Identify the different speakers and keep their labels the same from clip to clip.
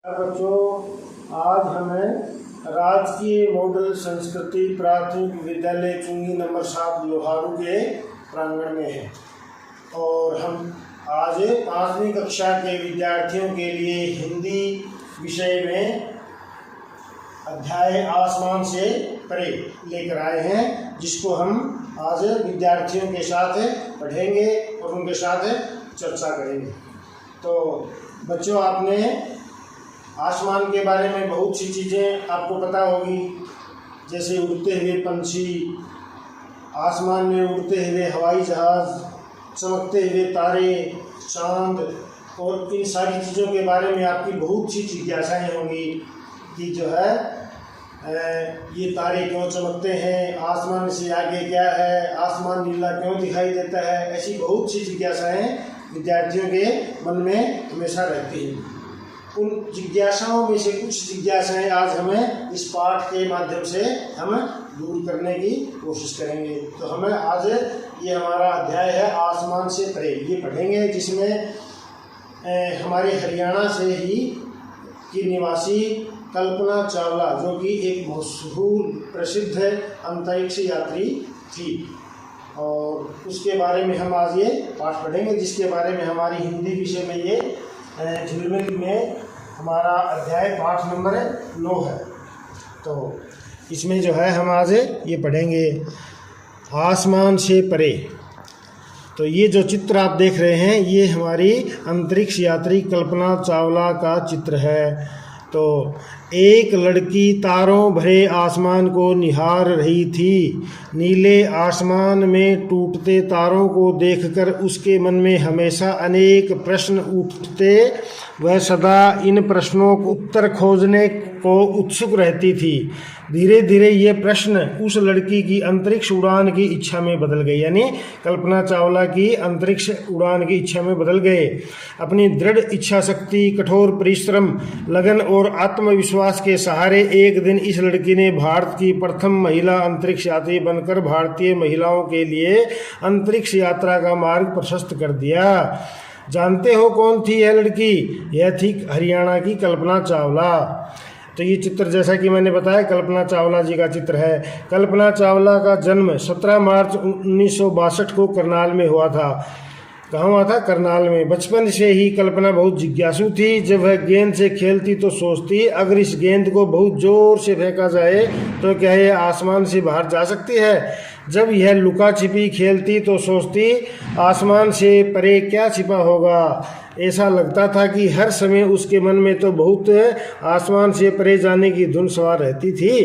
Speaker 1: बच्चों, आज हमें राजकीय मॉडल संस्कृति प्राथमिक विद्यालय चुंगी नंबर 7 लोहारू के प्रांगण में है और हम आज 5वीं कक्षा के विद्यार्थियों के लिए हिंदी विषय में अध्याय आसमान से परे लेकर आए हैं, जिसको हम आज विद्यार्थियों के साथ पढ़ेंगे और उनके साथ चर्चा करेंगे। तो बच्चों, आपने आसमान के बारे में बहुत सी चीज़ें आपको पता होगी, जैसे उड़ते हुए पंछी, आसमान में उड़ते हुए हवाई जहाज़, चमकते हुए तारे, चांद, और इन सारी चीज़ों के बारे में आपकी बहुत सी जिज्ञासाएं होंगी कि जो है ये तारे क्यों चमकते हैं, आसमान से आगे क्या है, आसमान नीला क्यों दिखाई देता है। ऐसी बहुत सी जिज्ञासाएं विद्यार्थियों के मन में हमेशा रहती हैं। उन जिज्ञासाओं में से कुछ जिज्ञासाएं आज हमें इस पाठ के माध्यम से हम दूर करने की कोशिश करेंगे। तो हमें आज ये हमारा अध्याय है आसमान से परे, ये पढ़ेंगे, जिसमें हमारे हरियाणा से ही की निवासी कल्पना चावला, जो कि एक मशहूर प्रसिद्ध अंतरिक्ष यात्री थी, और उसके बारे में हम आज ये पाठ पढ़ेंगे, जिसके बारे में हमारी हिंदी विषय में ये झिलमिल में हमारा अध्याय पाठ नंबर 9 है। तो इसमें जो है हम आज ये पढ़ेंगे आसमान से परे। तो ये जो चित्र आप देख रहे हैं, ये हमारी अंतरिक्ष यात्री कल्पना चावला का चित्र है। तो एक लड़की तारों भरे आसमान को निहार रही थी। नीले आसमान में टूटते तारों को देखकर उसके मन में हमेशा अनेक प्रश्न उठते। वह सदा इन प्रश्नों को उत्तर खोजने को उत्सुक रहती थी। धीरे धीरे ये प्रश्न उस लड़की की अंतरिक्ष उड़ान की इच्छा में बदल गए, यानी कल्पना चावला की अंतरिक्ष उड़ान की इच्छा में बदल गए। अपनी दृढ़ इच्छा शक्ति, कठोर परिश्रम, लगन और आत्मविश्वास के सहारे एक दिन इस लड़की ने भारत की प्रथम महिला अंतरिक्ष यात्री बनकर भारतीय महिलाओं के लिए अंतरिक्ष यात्रा का मार्ग प्रशस्त कर दिया। जानते हो कौन थी यह लड़की? यह थी हरियाणा की कल्पना चावला। तो ये चित्र, जैसा कि मैंने बताया, कल्पना चावला जी का चित्र है। कल्पना चावला का जन्म 17 मार्च 1962 को करनाल में हुआ था। कहाँ हुआ था? करनाल में। बचपन से ही कल्पना बहुत जिज्ञासु थी। जब वह गेंद से खेलती तो सोचती, अगर इस गेंद को बहुत जोर से फेंका जाए तो क्या यह आसमान से बाहर जा सकती है। जब यह लुका छिपी खेलती तो सोचती, आसमान से परे क्या छिपा होगा। ऐसा लगता था कि हर समय उसके मन में तो बहुत आसमान से परे जाने की धुन सवार रहती थी।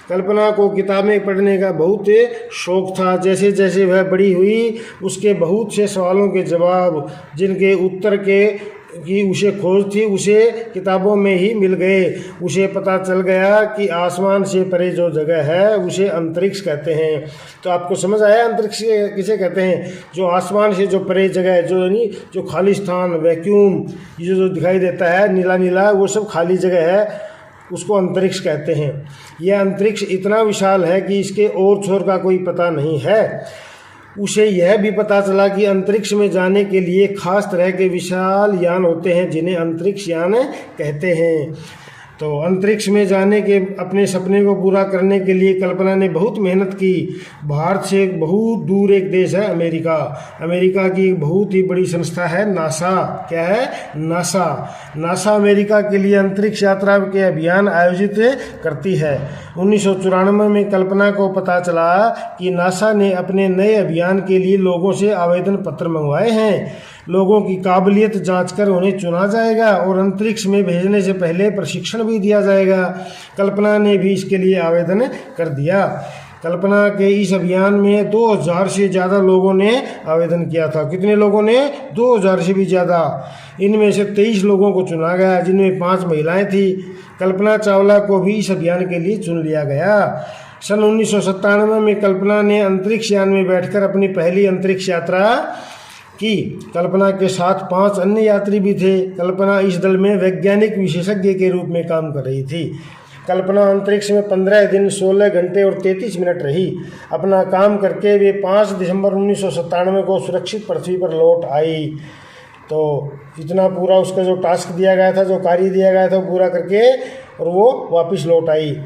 Speaker 1: कल्पना को किताबें पढ़ने का बहुत शौक था। जैसे जैसे वह बड़ी हुई, उसके बहुत से सवालों के जवाब, जिनके उत्तर की उसे खोज थी, उसे किताबों में ही मिल गए। उसे पता चल गया कि आसमान से परे जो जगह है उसे अंतरिक्ष कहते हैं। तो आपको समझ आया अंतरिक्ष किसे कहते हैं? जो आसमान से जो परे जगह है, जो खाली स्थान, वैक्यूम, ये जो दिखाई देता है नीला नीला, वो सब खाली जगह है, उसको अंतरिक्ष कहते हैं। यह अंतरिक्ष इतना विशाल है कि इसके और छोर का कोई पता नहीं है। उसे यह भी पता चला कि अंतरिक्ष में जाने के लिए खास तरह के विशाल यान होते हैं, जिन्हें अंतरिक्ष यान कहते हैं। तो अंतरिक्ष में जाने के अपने सपने को पूरा करने के लिए कल्पना ने बहुत मेहनत की। भारत से बहुत दूर एक देश है अमेरिका। अमेरिका की एक बहुत ही बड़ी संस्था है नासा। क्या है? नासा। नासा अमेरिका के लिए अंतरिक्ष यात्रा के अभियान आयोजित करती है। 1994 में कल्पना को पता चला कि नासा ने अपने नए अभियान के लिए लोगों से आवेदन पत्र मंगवाए हैं। लोगों की काबिलियत जांचकर उन्हें चुना जाएगा और अंतरिक्ष में भेजने से पहले प्रशिक्षण भी दिया जाएगा। कल्पना ने भी इसके लिए आवेदन कर दिया। कल्पना के इस अभियान में 2000 से ज़्यादा लोगों ने आवेदन किया था। कितने लोगों ने? 2000 से भी ज़्यादा। इनमें से 23 लोगों को चुना गया, जिनमें 5 महिलाएं थी। कल्पना चावला को भी इस अभियान के लिए चुन लिया गया। सन 1997 में कल्पना ने अंतरिक्ष यान में बैठकर अपनी पहली अंतरिक्ष यात्रा की। कल्पना के साथ 5 अन्य यात्री भी थे। कल्पना इस दल में वैज्ञानिक विशेषज्ञ के रूप में काम कर रही थी। कल्पना अंतरिक्ष में 15 दिन 16 घंटे और 33 मिनट रही। अपना काम करके वे 5 दिसंबर 1997 को सुरक्षित पृथ्वी पर लौट आई। तो इतना पूरा उसका जो टास्क दिया गया था, जो कार्य दिया गया था, वो पूरा करके और वो वापस लौट आई।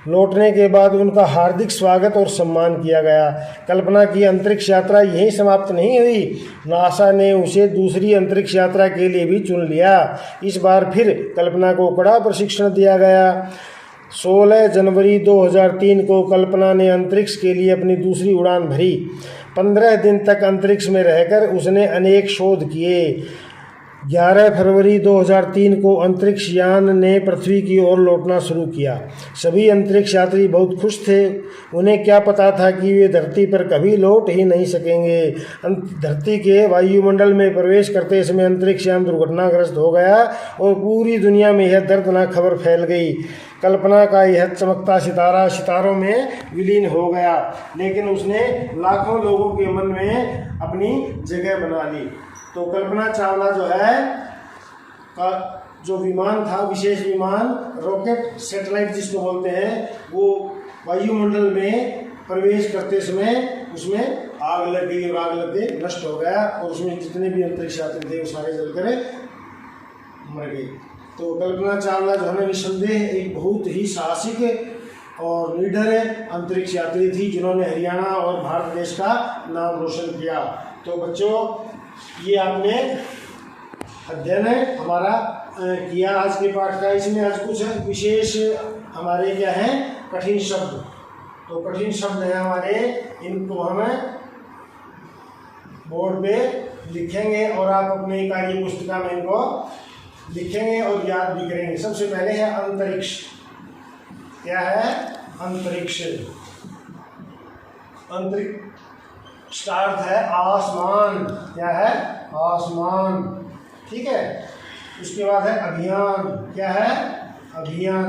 Speaker 1: लौटने के बाद उनका हार्दिक स्वागत और सम्मान किया गया। कल्पना की अंतरिक्ष यात्रा यहीं समाप्त नहीं हुई, नासा ने उसे दूसरी अंतरिक्ष यात्रा के लिए भी चुन लिया। इस बार फिर कल्पना को कड़ा प्रशिक्षण दिया गया। 16 जनवरी 2003 को कल्पना ने अंतरिक्ष के लिए अपनी दूसरी उड़ान भरी। 15 दिन तक अंतरिक्ष में रहकर उसने अनेक शोध किए। 11 फरवरी 2003 को अंतरिक्ष यान ने पृथ्वी की ओर लौटना शुरू किया। सभी अंतरिक्ष यात्री बहुत खुश थे। उन्हें क्या पता था कि वे धरती पर कभी लौट ही नहीं सकेंगे। धरती के वायुमंडल में प्रवेश करते समय अंतरिक्ष यान दुर्घटनाग्रस्त हो गया और पूरी दुनिया में यह दर्दनाक खबर फैल गई। कल्पना का यह चमकता सितारा सितारों में विलीन हो गया, लेकिन उसने लाखों लोगों के मन में अपनी जगह बना ली। तो कल्पना चावला जो है का जो विमान था, विशेष विमान, रॉकेट सैटेलाइट जिसको बोलते हैं, वो वायुमंडल में प्रवेश करते समय उसमें आग लग गई और आग लग के नष्ट हो गया और उसमें जितने भी अंतरिक्ष यात्री थे वो सारे जलकर मर गए। तो कल्पना चावला जो है ना, निस्संदेह एक बहुत ही साहसिक और निडर अंतरिक्ष यात्री थी, जिन्होंने हरियाणा और भारत देश का नाम रोशन किया। तो बच्चों, ये आपने अध्ययन हमारा किया आज के पाठ का। इसमें आज कुछ विशेष हमारे क्या हैं, कठिन शब्द। तो कठिन शब्द हैं हमारे, इनको हमें बोर्ड पे लिखेंगे और आप अपनी कार्य पुस्तिका में इनको लिखेंगे और याद भी करेंगे। सबसे पहले है अंतरिक्ष। क्या है? अंतरिक्ष। अंतरिक्ष का अर्थ है आसमान। क्या है? आसमान। ठीक है। उसके बाद है अभियान। क्या है? अभियान।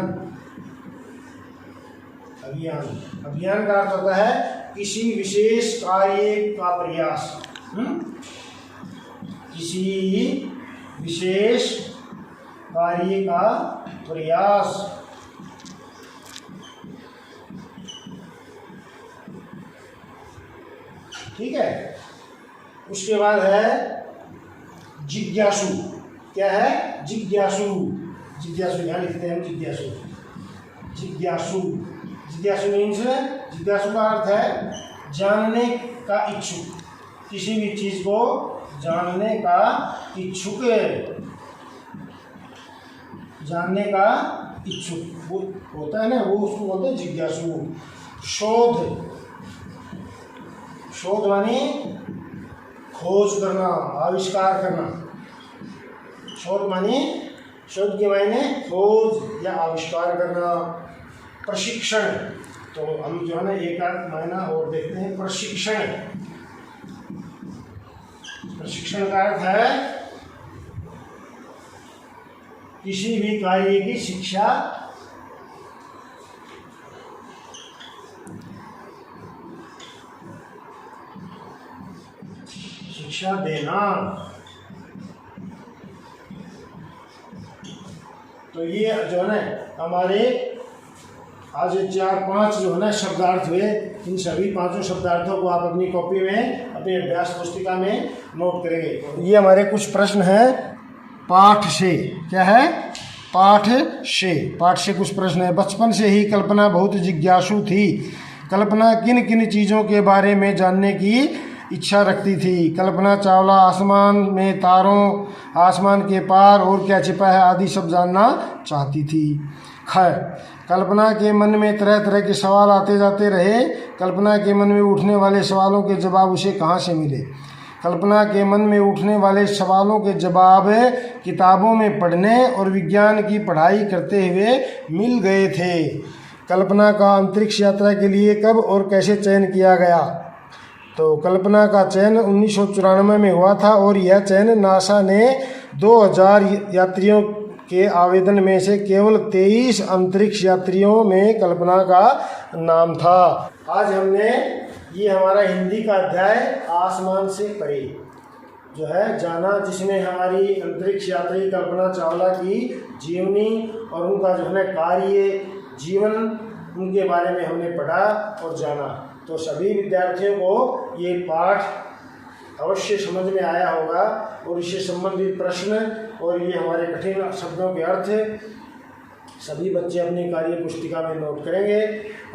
Speaker 1: अभियान। अभियान का अर्थ होता है किसी विशेष कार्य का प्रयास। किसी विशेष कार्य का प्रयास। ठीक है। उसके बाद है जिज्ञासु। क्या है? जिज्ञासु। जिज्ञासु यहाँ लिखते हैं जिज्ञासु। जिज्ञासु। जिज्ञासु मीन्स, जिज्ञासु का अर्थ है जानने का इच्छुक। किसी भी चीज को जानने का इच्छुक। जानने का इच्छुक वो होता है ना, वो उसको बोलते हैं जिज्ञासु। शोध। शोध माने खोज करना, आविष्कार करना। शोध माने, शोध के मायने खोज या आविष्कार करना। प्रशिक्षण। तो हम जो है ना एक आध मायना और देखते हैं। प्रशिक्षण। प्रशिक्षण का अर्थ है किसी भी कार्य की शिक्षा। शिक्षा देना। तो ये जो है ना हमारे आज 4-5 जो है ना शब्दार्थ हुए। इन सभी 5 शब्दार्थों को आप अपनी कॉपी में, अपनी अभ्यास पुस्तिका में नोट करेंगे। ये हमारे कुछ प्रश्न हैं पाठ से। क्या है? पाठ से। पाठ से कुछ प्रश्न है। बचपन से ही कल्पना बहुत जिज्ञासु थी। कल्पना किन किन चीज़ों के बारे में जानने की इच्छा रखती थी? कल्पना चावला आसमान में तारों, आसमान के पार और क्या छिपा है आदि सब जानना चाहती थी। ख, कल्पना के मन में तरह तरह के सवाल आते जाते रहे। कल्पना के मन में उठने वाले सवालों के जवाब उसे कहाँ से मिले? कल्पना के मन में उठने वाले सवालों के जवाब किताबों में पढ़ने और विज्ञान की पढ़ाई करते हुए मिल गए थे। कल्पना का अंतरिक्ष यात्रा के लिए कब और कैसे चयन किया गया? तो कल्पना का चयन 1994 में हुआ था और यह चयन नासा ने 2000 यात्रियों के आवेदन में से केवल 23 अंतरिक्ष यात्रियों में कल्पना का नाम था। आज हमने ये हमारा हिंदी का अध्याय आसमान से परे जो है जाना, जिसमें हमारी अंतरिक्ष यात्री कल्पना चावला की जीवनी और उनका जो है कार्य, जीवन, उनके बारे में हमने पढ़ा और जाना। तो सभी विद्यार्थियों को ये पाठ अवश्य समझ में आया होगा और इससे संबंधित प्रश्न और ये हमारे कठिन शब्दों के अर्थ सभी बच्चे अपनी कार्य पुस्तिका में नोट करेंगे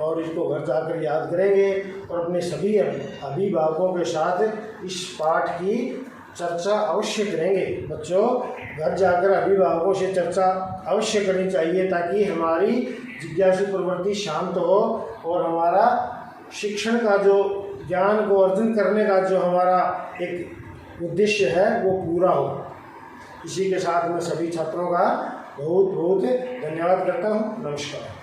Speaker 1: और इसको घर जाकर याद करेंगे और अपने सभी अभिभावकों के साथ इस पाठ की चर्चा अवश्य करेंगे। बच्चों, घर जाकर अभिभावकों से चर्चा अवश्य करनी चाहिए ताकि हमारी जिज्ञासु प्रवृत्ति शांत हो और हमारा शिक्षण का जो ज्ञान को अर्जन करने का जो हमारा एक उद्देश्य है वो पूरा हो। इसी के साथ मैं सभी छात्रों का बहुत बहुत धन्यवाद करता हूँ। नमस्कार।